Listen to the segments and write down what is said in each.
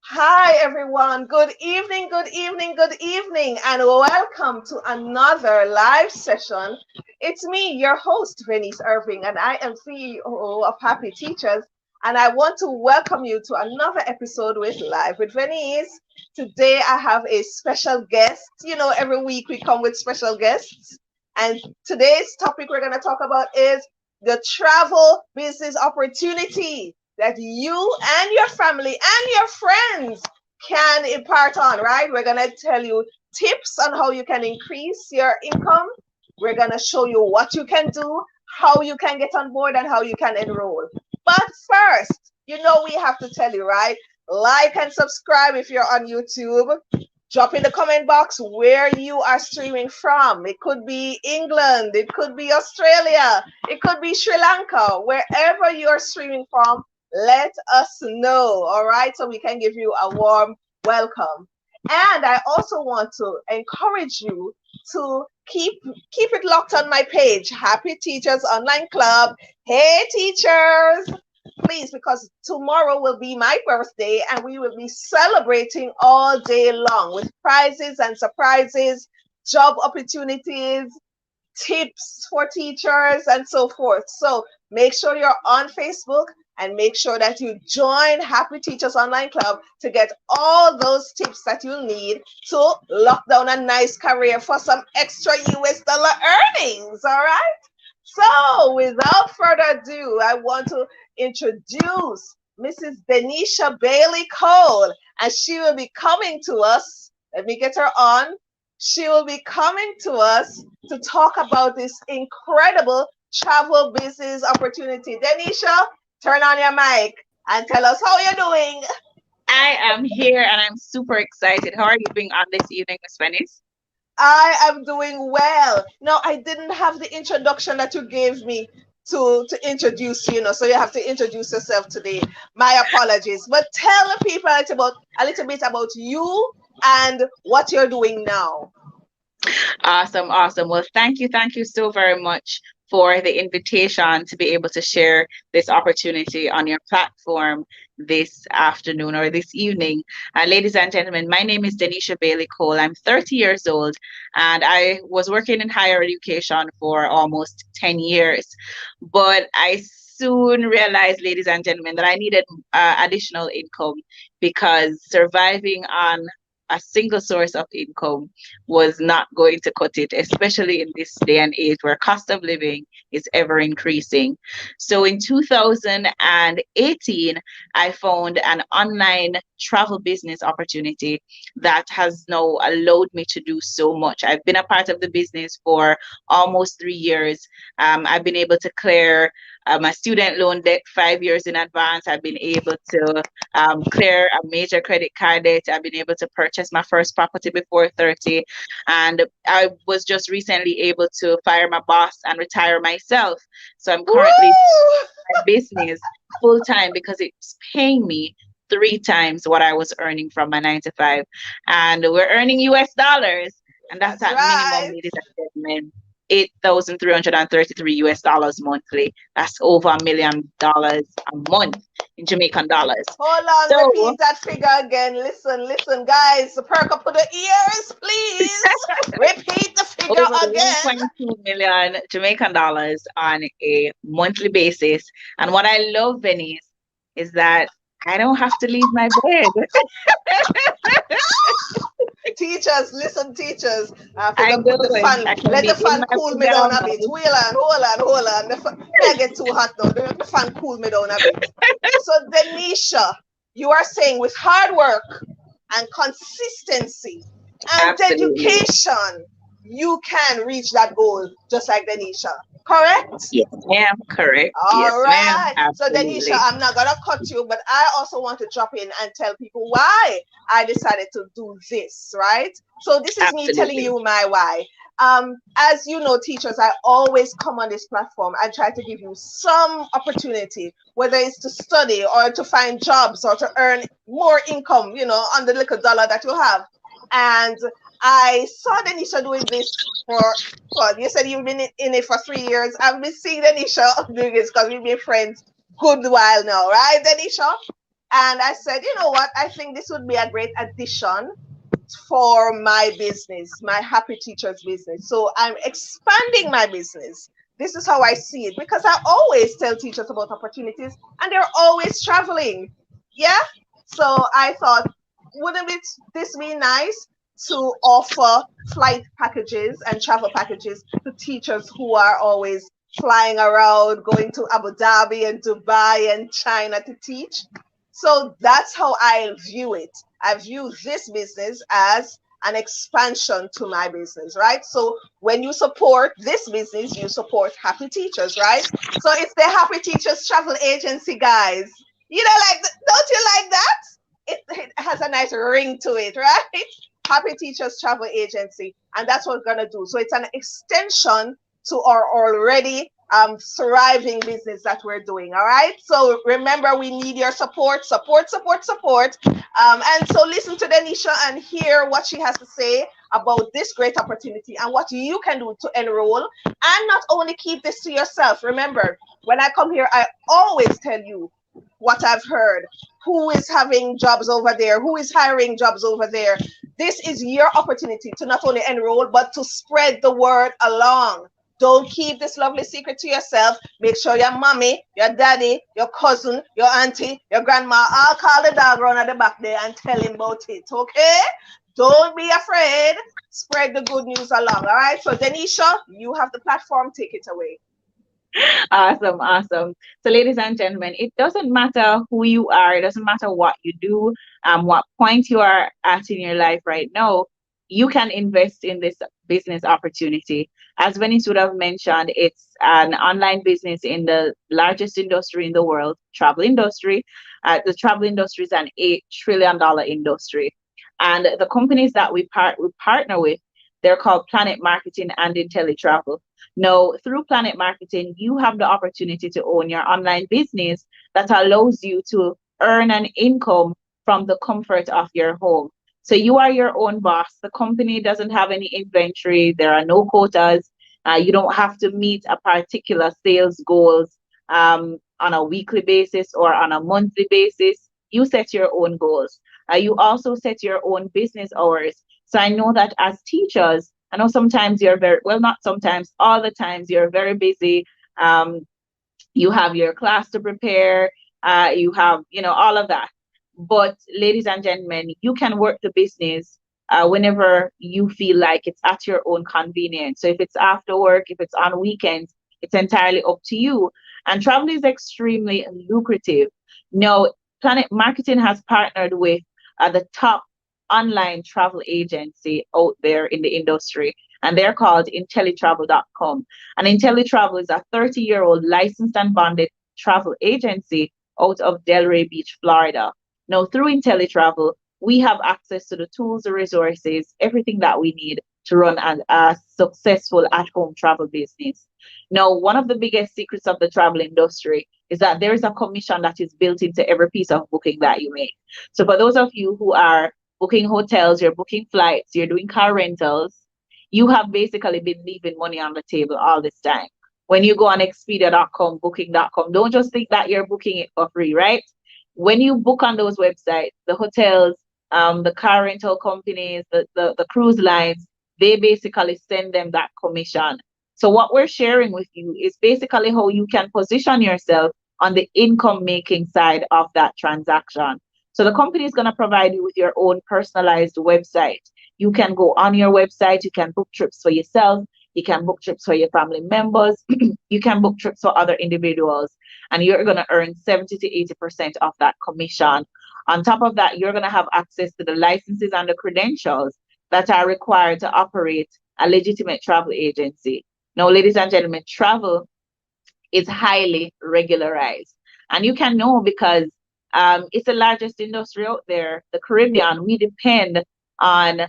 Hi, everyone. Good evening, good evening, good evening, and welcome to another live session. It's me, your host, Venice Irving, and I am CEO of Happy Teachers. And I want to welcome you to another episode with Live with Venice. Today, I have a special guest. Every week we come with special guests. And today's topic we're going to talk about is the travel business opportunity that you and your family and your friends can impart on, right? We're going to tell you tips on how you can increase your income. We're going to show you what you can do, how you can get on board, and how you can enroll. But first, we have to tell you, right? Like and subscribe if you're on YouTube. Drop in the comment box where you are streaming from. It could be England, it could be Australia, it could be Sri Lanka, wherever you're streaming from. Let us know, all right, so we can give you a warm welcome. And I also want to encourage you to keep it locked on my page, Happy Teachers Online Club. Hey teachers, please, because tomorrow will be my birthday and we will be celebrating all day long with prizes and surprises, job opportunities, tips for teachers, and so forth. So make sure you're on Facebook and make sure that you join Happy Teachers Online Club to get all those tips that you need to lock down a nice career for some extra US dollar earnings. All right. So without further ado, I want to introduce Mrs. Denesha Bailey-Cole, and she will be coming to us. Let me get her on. She will be coming to us to talk about this incredible travel business opportunity. Denisha, turn on your mic and tell us how you're doing. I am here and I'm super excited. How are you doing on this evening, Miss Venice? I am doing well. No, I didn't have the introduction that you gave me to introduce you, so you have to introduce yourself today. My apologies. But tell the people a little bit about you and what you're doing now. Awesome, awesome. Well, thank you so very much for the invitation to be able to share this opportunity on your platform this afternoon or this evening. Ladies and gentlemen, my name is Denisha Bailey-Cole. I'm 30 years old and I was working in higher education for almost 10 years. But I soon realized, ladies and gentlemen, that I needed additional income because surviving on a single source of income was not going to cut it, especially in this day and age where cost of living is ever increasing. So in 2018, I found an online travel business opportunity that has now allowed me to do so much. I've been a part of the business for almost 3 years. I've been able to clear my student loan debt 5 years in advance. I've been able to clear a major credit card debt. I've been able to purchase my first property before 30. And I was just recently able to fire my boss and retire myself. So I'm Woo! currently my business full time because it's paying me 3 times what I was earning from my 9 to 5. And we're earning US dollars. And that's That's at minimum, right. ladies and gentlemen. $8,333 US dollars monthly. That's over $1 million a month in Jamaican dollars. Hold on, So repeat that figure again. Listen, guys. Perk up to the ears, please. Repeat the figure over again. 1.2 million Jamaican dollars on a monthly basis. And what I love, Venice, is that I don't have to leave my bed. Teachers, listen, teachers. I I forgot put the don't. fan. I can Let the be in fan my cool me down a bit. pajamas. Hold on. May I get too hot now. The fan cool me down a bit. So, Denisha, you are saying with hard work and consistency and Absolutely. dedication, you can reach that goal just like Denisha. Correct? Yes, ma'am. Correct. All Yes, ma'am. right. So, Denisha, Absolutely. I'm not going to cut you, but I also want to drop in and tell people why I decided to do this, right? So, this is me telling Absolutely. you my why. As you know, teachers, I always come on this platform and try to give you some opportunity, whether it's to study or to find jobs or to earn more income, on the little dollar that you have. And I saw Denisha doing this for what you said you've been in it for 3 years. I've been seeing Denisha doing this because we've been friends good while now, right, Denisha? And I said, you know what? I think this would be a great addition for my business, my Happy Teachers business. So I'm expanding my business. This is how I see it because I always tell teachers about opportunities and they're always traveling. Yeah. So I thought, wouldn't this be nice to offer flight packages and travel packages to teachers who are always flying around, going to Abu Dhabi and Dubai and China to teach? So that's how I view it. I view this business as an expansion to my business, right? So when you support this business, you support Happy Teachers, right? So it's the Happy Teachers Travel Agency, guys. You know, like, don't you like that? It has a nice ring to it, right? Happy Teachers Travel Agency. And that's what we're going to do. So it's an extension to our already thriving business that we're doing. All right. So remember, we need your support, support, support, support. And so listen to Denisha and hear what she has to say about this great opportunity and what you can do to enroll and not only keep this to yourself. Remember, when I come here, I always tell you what I've heard. Who is having jobs over there? Who is hiring jobs over there? This is your opportunity to not only enroll, but to spread the word along. Don't keep this lovely secret to yourself. Make sure your mommy, your daddy, your cousin, your auntie, your grandma all call the dog around at the back there and tell him about it. Okay? Don't be afraid. Spread the good news along. All right. So, Denisha, you have the platform. Take it away. Awesome, awesome. So, ladies and gentlemen, it doesn't matter who you are, it doesn't matter what you do, what point you are at in your life right now, you can invest in this business opportunity. As Venice would have mentioned, it's an online business in the largest industry in the world, travel industry. The travel industry is an $8 trillion industry. And the companies that we partner with, they're called Planet Marketing and IntelliTravel. Now, through Planet Marketing, you have the opportunity to own your online business that allows you to earn an income from the comfort of your home. So you are your own boss. The company doesn't have any inventory. There are no quotas. You don't have to meet a particular sales goals on a weekly basis or on a monthly basis. You set your own goals. You also set your own business hours. So I know that as teachers, I know sometimes you're very, well, not sometimes, all the times you're very busy. Um, you have your class to prepare, you have, all of that. But ladies and gentlemen, you can work the business whenever you feel like it's at your own convenience. So if it's after work, if it's on weekends, it's entirely up to you. And travel is extremely lucrative. Now, Planet Marketing has partnered with the top online travel agency out there in the industry, and they're called IntelliTravel.com. And IntelliTravel is a 30-year-old licensed and bonded travel agency out of Delray Beach, Florida. Now, through IntelliTravel, we have access to the tools, the resources, everything that we need to run a successful at-home travel business. Now, one of the biggest secrets of the travel industry is that there is a commission that is built into every piece of booking that you make. So for those of you who are booking hotels, you're booking flights, you're doing car rentals, you have basically been leaving money on the table all this time. When you go on Expedia.com, Booking.com, don't just think that you're booking it for free, right? When you book on those websites, the hotels, the car rental companies, the cruise lines, they basically send them that commission. So what we're sharing with you is basically how you can position yourself on the income making side of that transaction. So the company is going to provide you with your own personalized website. You can go on your website, you can book trips for yourself, you can book trips for your family members, you can book trips for other individuals, and you're going to earn 70 to 80% of that commission. On top of that, you're going to have access to the licenses and the credentials that are required to operate a legitimate travel agency. Now, ladies and gentlemen, travel is highly regularized. And you can know because it's the largest industry out there. The Caribbean, we depend on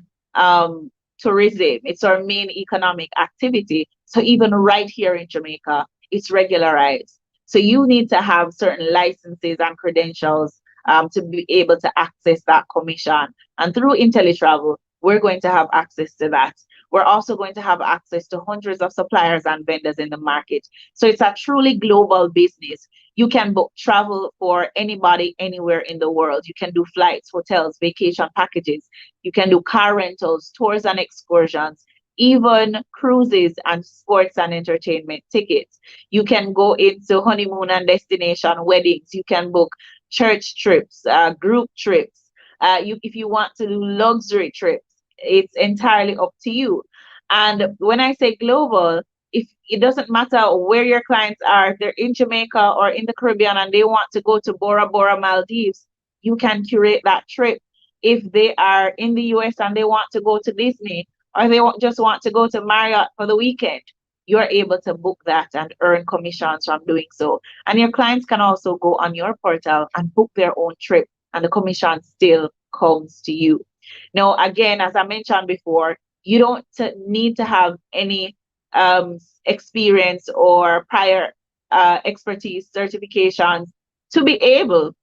tourism. It's our main economic activity. So even right here in Jamaica, it's regularized. So you need to have certain licenses and credentials to be able to access that commission. And through IntelliTravel, we're going to have access to that. We're also going to have access to hundreds of suppliers and vendors in the market. So it's a truly global business. You can book travel for anybody anywhere in the world. You can do flights, hotels, vacation packages. You can do car rentals, tours and excursions, even cruises and sports and entertainment tickets. You can go into honeymoon and destination weddings. You can book church trips, group trips. If you want to do luxury trips, it's entirely up to you. And when I say global, if it doesn't matter where your clients are, if they're in Jamaica or in the Caribbean and they want to go to Bora Bora, Maldives, you can curate that trip. If they are in the US and they want to go to Disney, or they just want to go to Marriott for the weekend, you're able to book that and earn commissions from doing so. And your clients can also go on your portal and book their own trip, and the commission still comes to you. Now, again, as I mentioned before, you don't need to have any experience or prior expertise certifications to be able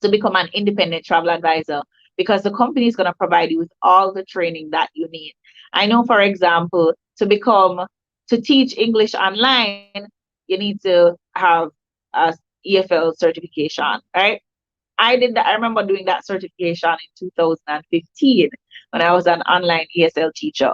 to become an independent travel advisor, because the company is going to provide you with all the training that you need. I know, for example, to teach English online, you need to have a EFL certification, right? I remember doing that certification in 2015 when I was an online ESL teacher.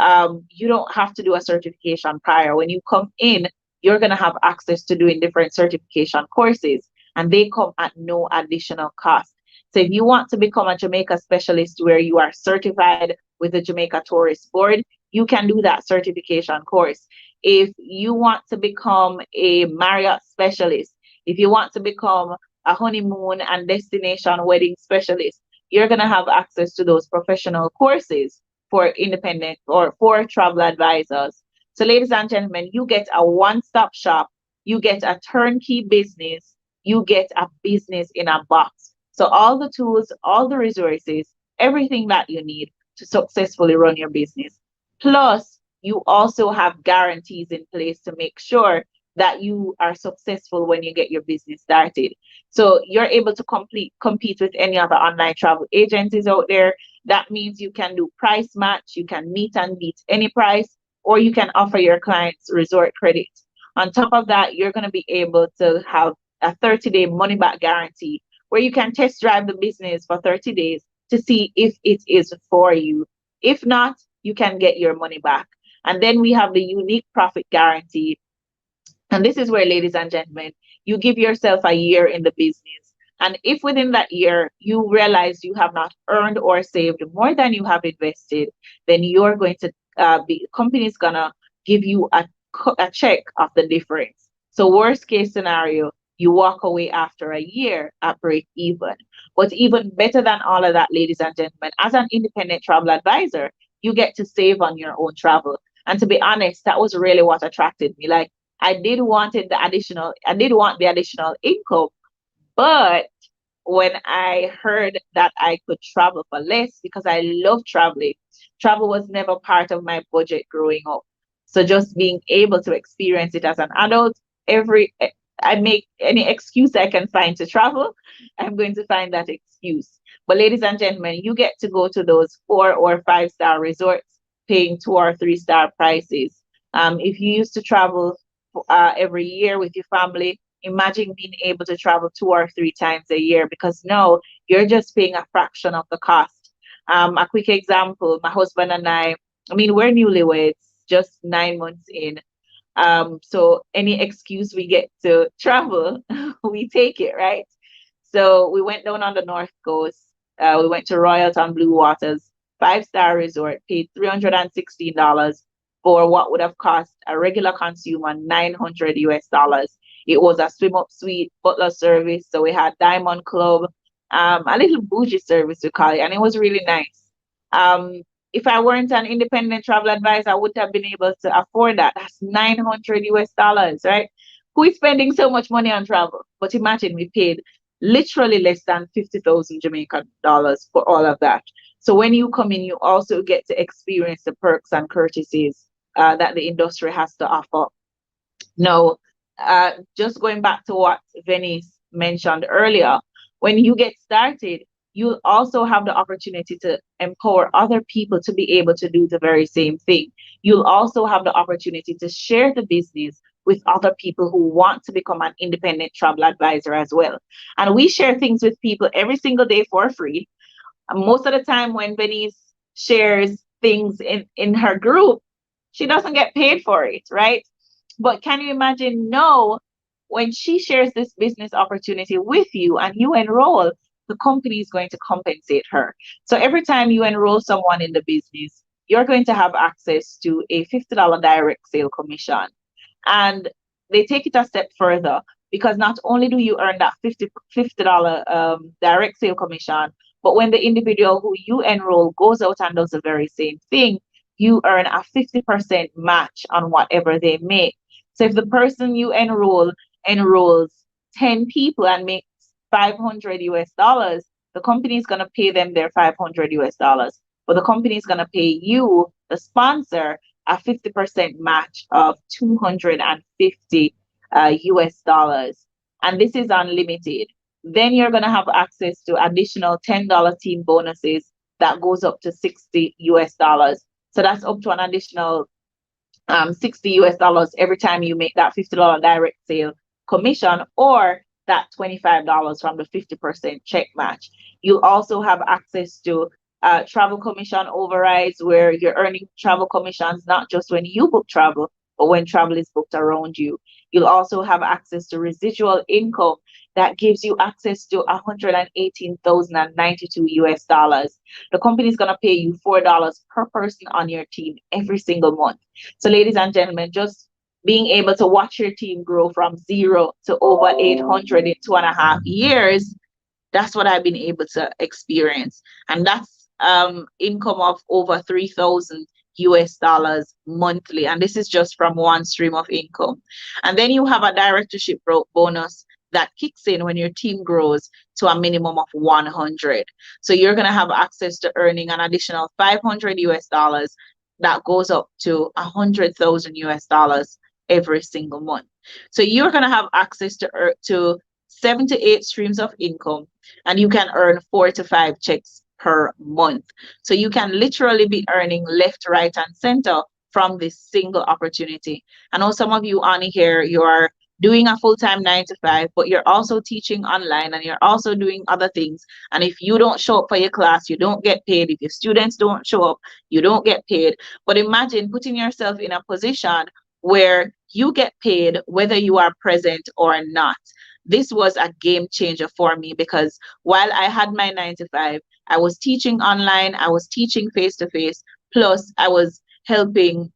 You don't have to do a certification prior. When you come in, you're going to have access to doing different certification courses, and they come at no additional cost. So if you want to become a Jamaica specialist where you are certified with the Jamaica Tourist Board, you can do that certification course. If you want to become a Marriott specialist, if you want to become a honeymoon and destination wedding specialist, you're going to have access to those professional courses for independent or for travel advisors. So, ladies and gentlemen, you get a one-stop shop, you get a turnkey business, you get a business in a box. So, all the tools, all the resources, everything that you need to successfully run your business. Plus, you also have guarantees in place to make sure that you are successful when you get your business started. So you're able to compete with any other online travel agencies out there. That means you can do price match, you can meet and beat any price, or you can offer your clients resort credit. On top of that, you're going to be able to have a 30-day money back guarantee where you can test drive the business for 30 days to see if it is for you. If not, you can get your money back. And then we have the unique profit guarantee. And this is where, ladies and gentlemen, you give yourself a year in the business. And if within that year you realize you have not earned or saved more than you have invested, then you're going to company's gonna give you a check of the difference. So worst case scenario, you walk away after a year at break even. But even better than all of that, ladies and gentlemen, as an independent travel advisor, you get to save on your own travel. And to be honest, that was really what attracted me. Like, I did want the additional income, but when I heard that I could travel for less, because I love traveling, travel was never part of my budget growing up. So just being able to experience it as an adult, every I make any excuse I can find to travel, I'm going to find that excuse. But ladies and gentlemen, you get to go to those 4 or 5 star resorts paying 2 or 3 star prices. If you used to travel every year with your family, imagine being able to travel 2 or 3 times a year, because now you're just paying a fraction of the cost. A quick example, my husband and I mean, we're newlyweds, just 9 months in. So any excuse we get to travel, we take it, right? So we went down on the North Coast. We went to Royalton Blue Waters, 5 star resort, paid $316 for what would have cost a regular consumer $900 US. It was a swim up suite, butler service. So we had Diamond Club, a little bougie service to call it, and it was really nice. If I weren't an independent travel advisor, I wouldn't have been able to afford that. That's $900 US, right? Who is spending so much money on travel? But imagine we paid literally less than 50,000 Jamaican dollars for all of that. So when you come in, you also get to experience the perks and courtesies that the industry has to offer. Now, just going back to what Venice mentioned earlier, when you get started, you'll also have the opportunity to empower other people to be able to do the very same thing. You'll also have the opportunity to share the business with other people who want to become an independent travel advisor as well. And we share things with people every single day for free. And most of the time, when Venice shares things in her group, she doesn't get paid for it, right? But can you imagine? No, when she shares this business opportunity with you and you enroll, the company is going to compensate her. So every time you enroll someone in the business, you're going to have access to a $50 direct sale commission. And they take it a step further, because not only do you earn that $50 direct sale commission, but when the individual who you enroll goes out and does the very same thing, you earn a 50% match on whatever they make. So if the person you enrolls 10 people and makes 500 US dollars, the company is going to pay them their 500 US dollars. But the company is going to pay you, the sponsor, a 50% match of 250 US dollars. And this is unlimited. Then you're going to have access to additional $10 team bonuses that goes up to 60 US dollars. So that's up to an additional 60 US dollars every time you make that $50 direct sale commission, or that $25 from the 50% check match. You also have access to travel commission overrides, where you're earning travel commissions not just when you book travel, but when travel is booked around you. You'll also have access to residual income that gives you access to 118,092 US dollars. The company is going to pay you $4 per person on your team every single month. So, ladies and gentlemen, just being able to watch your team grow from zero to over 800 in 2.5 years, that's what I've been able to experience. And that's income of over 3,000 US dollars monthly. And this is just from one stream of income. And then you have a directorship bonus that kicks in when your team grows to a minimum of 100. So you're going to have access to earning an additional 500 US dollars that goes up to 100,000 US dollars every single month. So you're going to have access to 7 to 8 streams of income, and you can earn 4 to 5 checks per month. So you can literally be earning left, right, and center from this single opportunity. I know some of you on here, you are doing a full-time 9 to 5, but you're also teaching online and you're also doing other things. And if you don't show up for your class, you don't get paid. If your students don't show up, you don't get paid. But imagine putting yourself in a position where you get paid whether you are present or not. This was a game changer for me, because while I had my 9 to 5, I was teaching online, I was teaching face to face, plus I was helping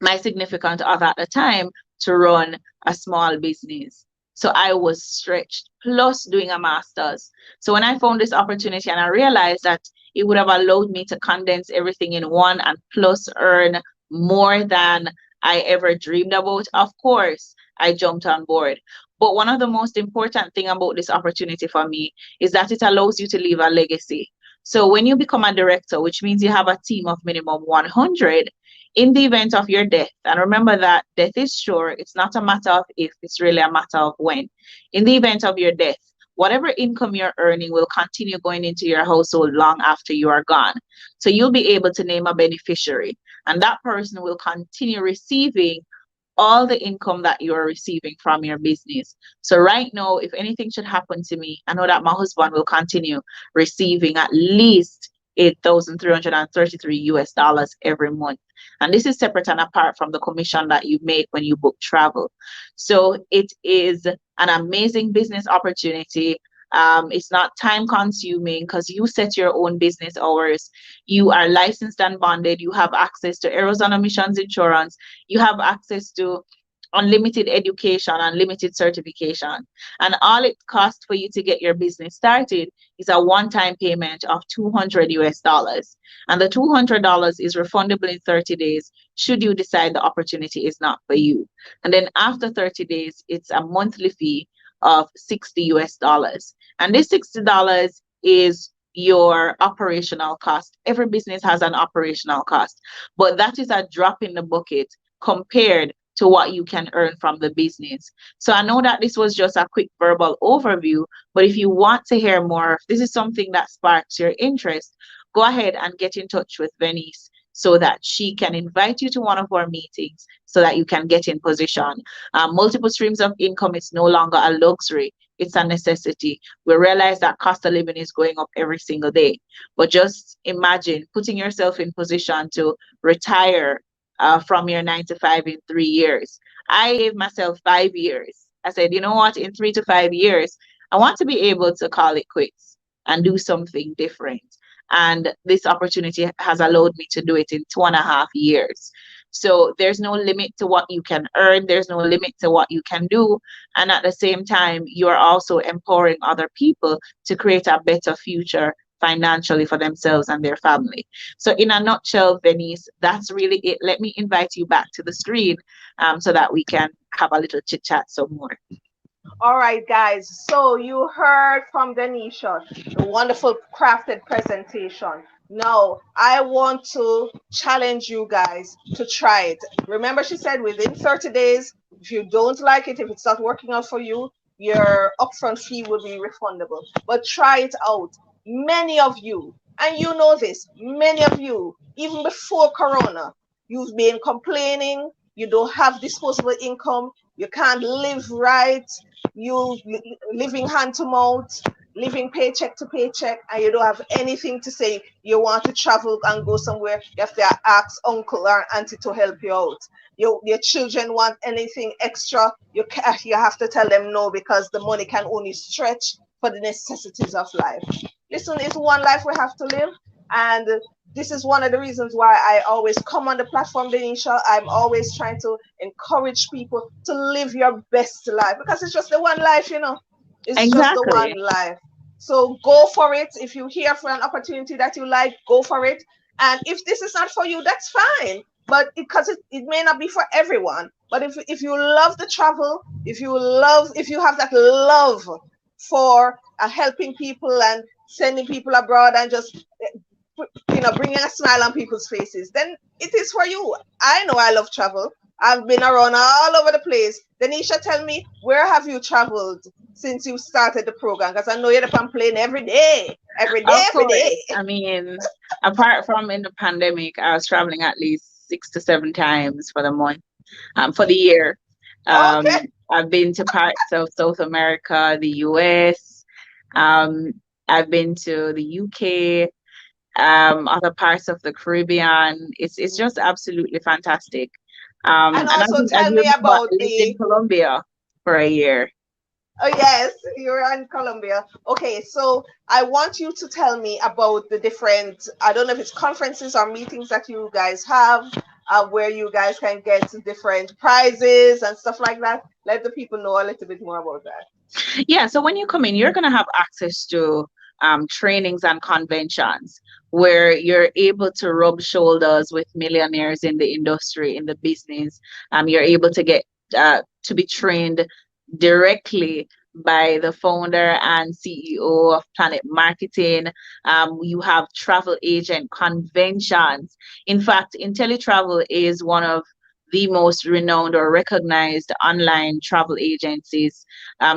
my significant other at the time to run a small business. So I was stretched, plus doing a master's. So when I found this opportunity and I realized that it would have allowed me to condense everything in one and plus earn more than I ever dreamed about, of course, I jumped on board. But one of the most important thing about this opportunity for me is that it allows you to leave a legacy. So when you become a director, which means you have a team of minimum 100, in the event of your death, and remember that death is sure, it's not a matter of if, it's really a matter of when. In the event of your death, whatever income you're earning will continue going into your household long after you are gone. So you'll be able to name a beneficiary, and that person will continue receiving all the income that you are receiving from your business. So right now, if anything should happen to me, I know that my husband will continue receiving at least 8,333 US dollars every month. And this is separate and apart from the commission that you make when you book travel. So it is an amazing business opportunity. It's not time consuming because you set your own business hours. You are licensed and bonded. You have access to Arizona Missions Insurance. You have access to unlimited education, unlimited certification. And all it costs for you to get your business started is a one-time payment of 200 US dollars. And the $200 is refundable in 30 days should you decide the opportunity is not for you. And then after 30 days, it's a monthly fee of 60 US dollars. And this $60 is your operational cost. Every business has an operational cost, but that is a drop in the bucket compared to what you can earn from the business. So I know that this was just a quick verbal overview, but if you want to hear more, if this is something that sparks your interest, go ahead and get in touch with Venice so that she can invite you to one of our meetings so that you can get in position. Multiple streams of income is no longer a luxury, it's a necessity. We realize that cost of living is going up every single day, but just imagine putting yourself in position to retire from your 9 to 5 in 3 years. I gave myself 5 years. I said, you know what, in 3 to 5 years, I want to be able to call it quits and do something different. And this opportunity has allowed me to do it in 2.5 years. So there's no limit to what you can earn, there's no limit to what you can do. And at the same time, you're also empowering other people to create a better future financially for themselves and their family. So, in a nutshell, Venice, that's really it. Let me invite you back to the screen so that we can have a little chit chat some more. All right, guys. So you heard from Denisha, the wonderful crafted presentation. Now, I want to challenge you guys to try it. Remember, she said within 30 days, if you don't like it, if it's not working out for you, your upfront fee will be refundable. But try it out. Many of you, and you know this, many of you, even before Corona, you've been complaining, you don't have disposable income, you can't live right, you living hand to mouth, living paycheck to paycheck, and you don't have anything to say. You want to travel and go somewhere, you have to ask uncle or auntie to help you out. Your children want anything extra, you have to tell them no because the money can only stretch for the necessities of life. Listen, it's one life we have to live, and this is one of the reasons why I always come on the platform, Denisha. I'm always trying to encourage people to live your best life because it's just the one life, you know. It's just the one Exactly. life. So go for it. If you hear for an opportunity that you like, go for it. And if this is not for you, that's fine. But because it may not be for everyone. But if you love the travel, if you have that love for helping people and sending people abroad and just bringing a smile on people's faces, then it is for you. I know I love travel. I've been around all over the place. Denisha, tell me, where have you traveled since you started the program? Because I know you're on plane every day, every day, Of every course. day. I mean, apart from in the pandemic, I was traveling at least 6 to 7 times for the month, for the year. Okay. Um, I've been to parts of South America, the US. Um, I've been to the UK, other parts of the Caribbean. It's just absolutely fantastic. And And also as tell you me remember, I about lived in the Colombia for a year. Oh, yes, you're in Colombia. Okay, so I want you to tell me about the different, I don't know if it's conferences or meetings that you guys have, where you guys can get different prizes and stuff like that. Let the people know a little bit more about that. Yeah, so when you come in, you're going to have access to trainings and conventions where you're able to rub shoulders with millionaires in the industry, in the business. You're able to get to be trained directly by the founder and CEO of Planet Marketing. You have travel agent conventions. In fact, IntelliTravel is one of the most renowned or recognized online travel agencies,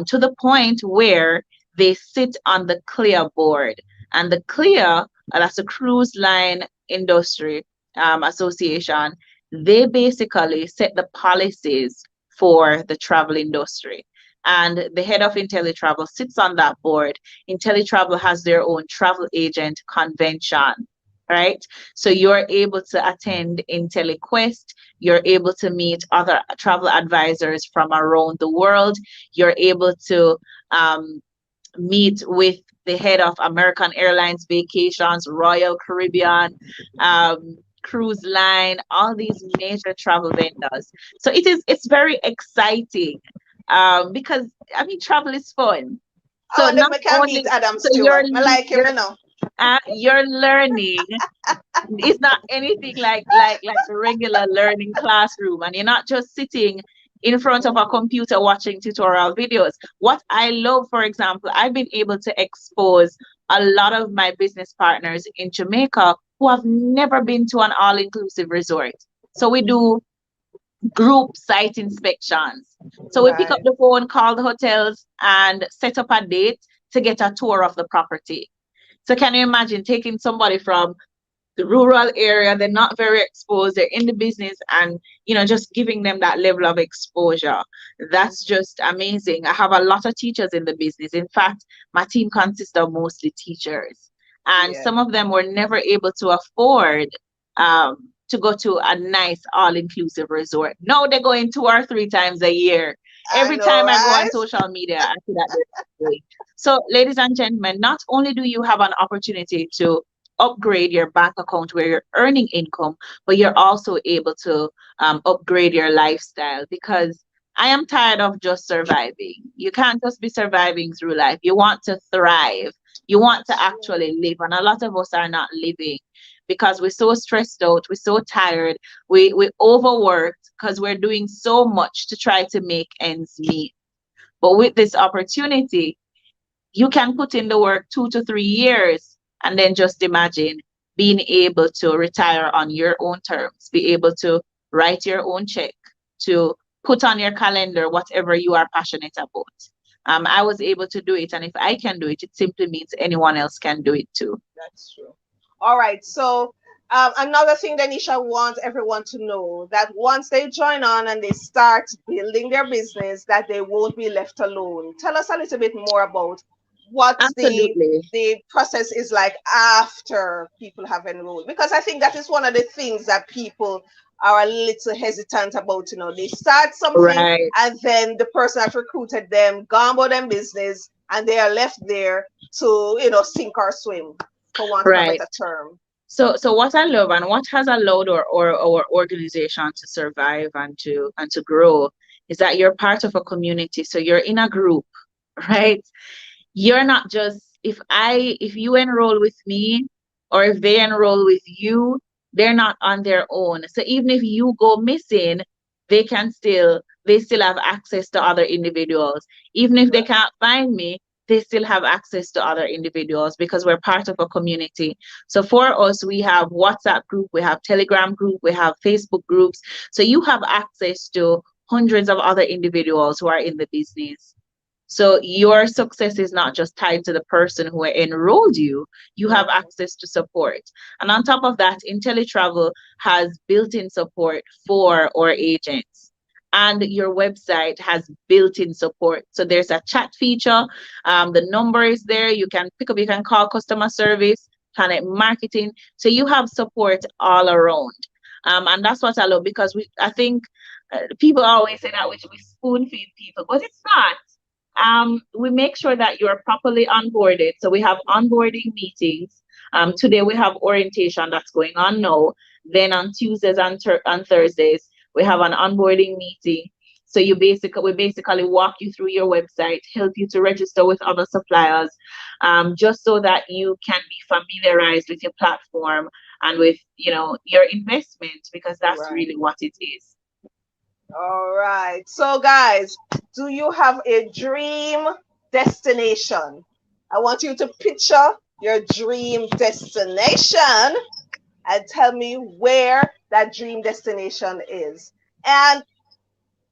to the point where they sit on the CLIA board. And the CLIA, that's the Cruise Line Industry Association, they basically set the policies for the travel industry. And the head of IntelliTravel sits on that board. IntelliTravel has their own travel agent convention, right? So you're able to attend IntelliQuest, you're able to meet other travel advisors from around the world, you're able to meet with the head of American Airlines Vacations, Royal Caribbean, Cruise Line, all these major travel vendors. So it's very exciting, because I mean travel is fun. So Oh, and then not we can meet only Adam so you're Stewart. I like him, you know. you're learning. It's not anything like a regular learning classroom, and you're not just sitting in front of a computer watching tutorial videos. What I love, for example, I've been able to expose a lot of my business partners in Jamaica who have never been to an all-inclusive resort. So we do group site inspections. So we pick up Right. the phone, call the hotels, and set up a date to get a tour of the property. So can you imagine taking somebody from the rural area, they're not very exposed, they're in the business, and just giving them that level of exposure. That's Mhm. just amazing. I have a lot of teachers in the business. In fact, my team consists of mostly teachers, and Yeah. some of them were never able to afford to go to a nice all-inclusive resort. Now they're going 2 or 3 times a year. I Every know, time I go on right? social media, I see that they're going. So, ladies and gentlemen, not only do you have an opportunity to upgrade your bank account where you're earning income, but you're also able to upgrade your lifestyle, because I am tired of just surviving. You can't just be surviving through life. You want to thrive. You want to That's true. actually live. And a lot of us are not living because we're so stressed out, we're so tired, we overworked because we're doing so much to try to make ends meet. But with this opportunity, you can put in the work 2 to 3 years and then just imagine being able to retire on your own terms, be able to write your own check, to put on your calendar whatever you are passionate about. I was able to do it, and if I can do it, it simply means anyone else can do it too. That's true. All right. So, another thing Denisha wants everyone to know that once they join on and they start building their business, that they won't be left alone. Tell us a little bit more about what Absolutely. the process is like after people have enrolled, because I think that is one of the things that people are a little hesitant about. They start something Right, and then the person that recruited them gone about them business and they are left there to sink or swim, for want of a right. better term. So what I love and what has allowed our organization to survive and to grow is that you're part of a community. So you're in a group, right? You're not just, if you enroll with me or if they enroll with you, they're not on their own. So even if you go missing, they still have access to other individuals. Even if they Right. can't find me, they still have access to other individuals because we're part of a community. So for us, we have WhatsApp group, we have Telegram group, we have Facebook groups. So you have access to hundreds of other individuals who are in the business. So your success is not just tied to the person who enrolled you, you have Mhm. access to support. And on top of that, IntelliTravel has built-in support for our agents. And your website has built-in support. So there's a chat feature. The number is there. You can pick up, you can call customer service, Planet Marketing. So you have support all around. And that's what I love, because I think people always say that we spoon feed people, but it's not. We make sure that you're properly onboarded. So we have onboarding meetings. Today we have orientation that's going on now. Then on Tuesdays and Thursdays, we have an onboarding meeting. So we basically walk you through your website, help you to register with other suppliers, just so that you can be familiarized with your platform and with your investment, because that's Right. really what it is. All right. So, guys, do you have a dream destination? I want you to picture your dream destination and tell me where that dream destination is. And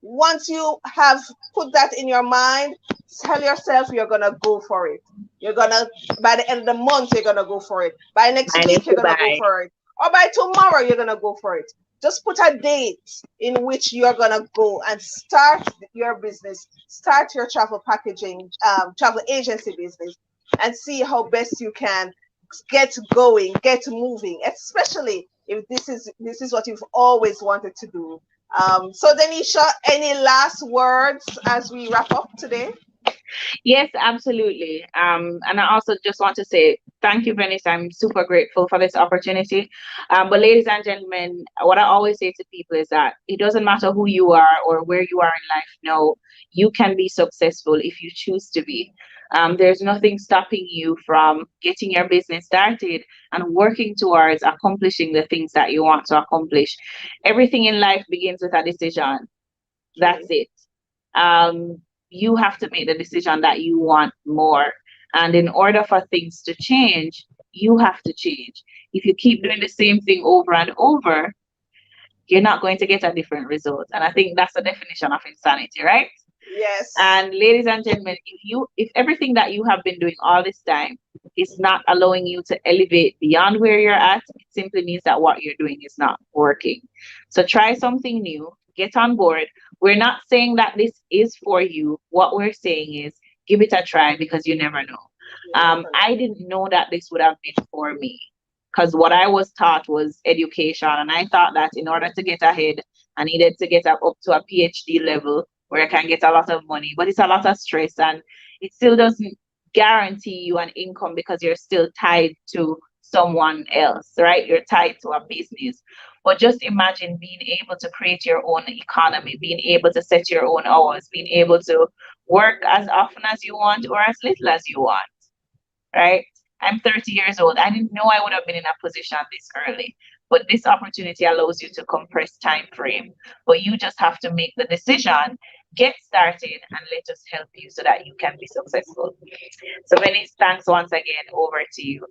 once you have put that in your mind, tell yourself you're going to go for it. You're going to, by the end of the month, you're going to go for it. By next I need week, you're to going to go buy. for it. Or by tomorrow, you're going to go for it. Just put a date in which you're going to go and start your business, start your travel packaging, travel agency business, and see how best you can get going, get moving, especially if this is what you've always wanted to do. So, Denisha, any last words as we wrap up today? Yes, absolutely. And I also just want to say thank you, Venice. I'm super grateful for this opportunity. But ladies and gentlemen, what I always say to people is that it doesn't matter who you are or where you are in life. No, you can be successful if you choose to be. There's nothing stopping you from getting your business started and working towards accomplishing the things that you want to accomplish. Everything in life begins with a decision. That's True. it. You have to make the decision that you want more. And in order for things to change, you have to change. If you keep doing the same thing over and over, you're not going to get a different result. And I think that's the definition of insanity, right? Yes. And ladies and gentlemen, if everything that you have been doing all this time is not allowing you to elevate beyond where you're at, it simply means that what you're doing is not working. So try something new, get on board. We're not saying that this is for you. What we're saying is give it a try because you never know. You never know. I didn't know that this would have been for me because what I was taught was education, and I thought that in order to get ahead, I needed to get up to a PhD level where I can get a lot of money, but it's a lot of stress and it still doesn't guarantee you an income because you're still tied to someone else, right? You're tied to a business. But just imagine being able to create your own economy, being able to set your own hours, being able to work as often as you want or as little as you want, right? I'm 30 years old. I didn't know I would have been in a position this early, but this opportunity allows you to compress time frame. But you just have to make the decision, get started, and let us help you so that you can be successful. So, Venice, thanks once again. Over to you,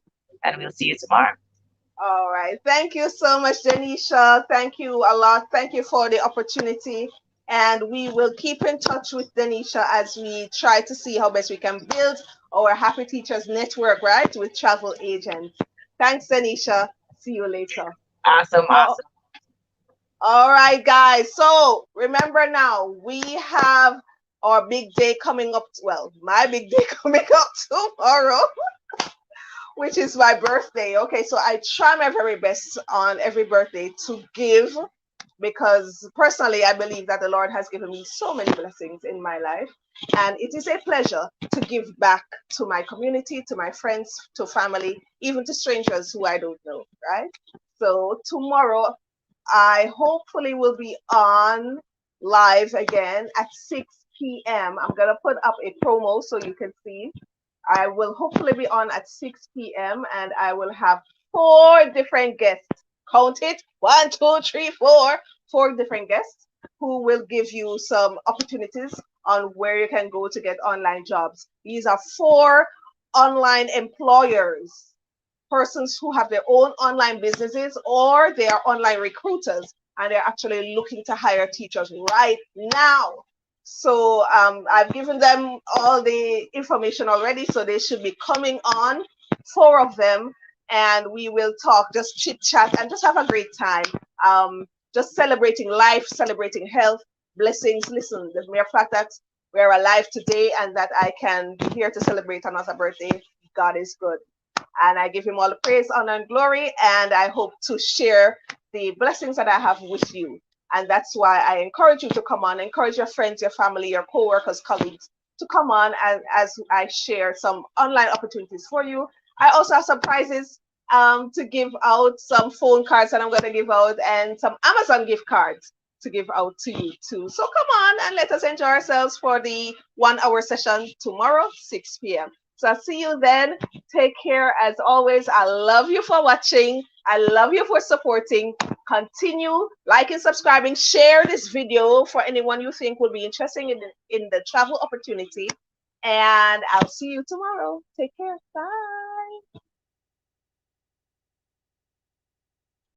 and we'll see you tomorrow. All right. Thank you so much, Denisha. Thank you a lot. Thank you for the opportunity. And we will keep in touch with Denisha as we try to see how best we can build our Happy Teachers Network, right, with travel agents. Thanks, Denisha. See you later. Awesome, Oh, awesome. all right, guys. So remember now, we have our big day coming up. Well, my big day coming up tomorrow, which is my birthday. Okay, so I try my very best on every birthday to give because personally I believe that the Lord has given me so many blessings in my life. And it is a pleasure to give back to my community, to my friends, to family, even to strangers who I don't know, right? So tomorrow I hopefully will be on live again at 6 p.m. I'm going to put up a promo so you can see. I will hopefully be on at 6 p.m. and I will have four different guests. Count it. One, two, three, four. Four different guests who will give you some opportunities on where you can go to get online jobs. These are four online employers, persons who have their own online businesses or they are online recruiters and they're actually looking to hire teachers right now. So I've given them all the information already, so they should be coming on, four of them, and we will talk, just chit chat, and just have a great time. Just celebrating life, celebrating health, blessings. Listen, the mere fact that we're alive today and that I can be here to celebrate another birthday, God is good. And I give him all the praise, honor, and glory. And I hope to share the blessings that I have with you. And that's why I encourage you to come on, encourage your friends, your family, your co-workers, colleagues to come on as I share some online opportunities for you. I also have some prizes to give out, some phone cards that I'm going to give out, and some Amazon gift cards to give out to you too. So come on and let us enjoy ourselves for the 1 hour session tomorrow, 6 p.m. So I'll see you then. Take care as always. I love you for watching. I love you for supporting. Continue liking, subscribing, share this video for anyone you think will be interested in the travel opportunity. And I'll see you tomorrow. Take care. Bye.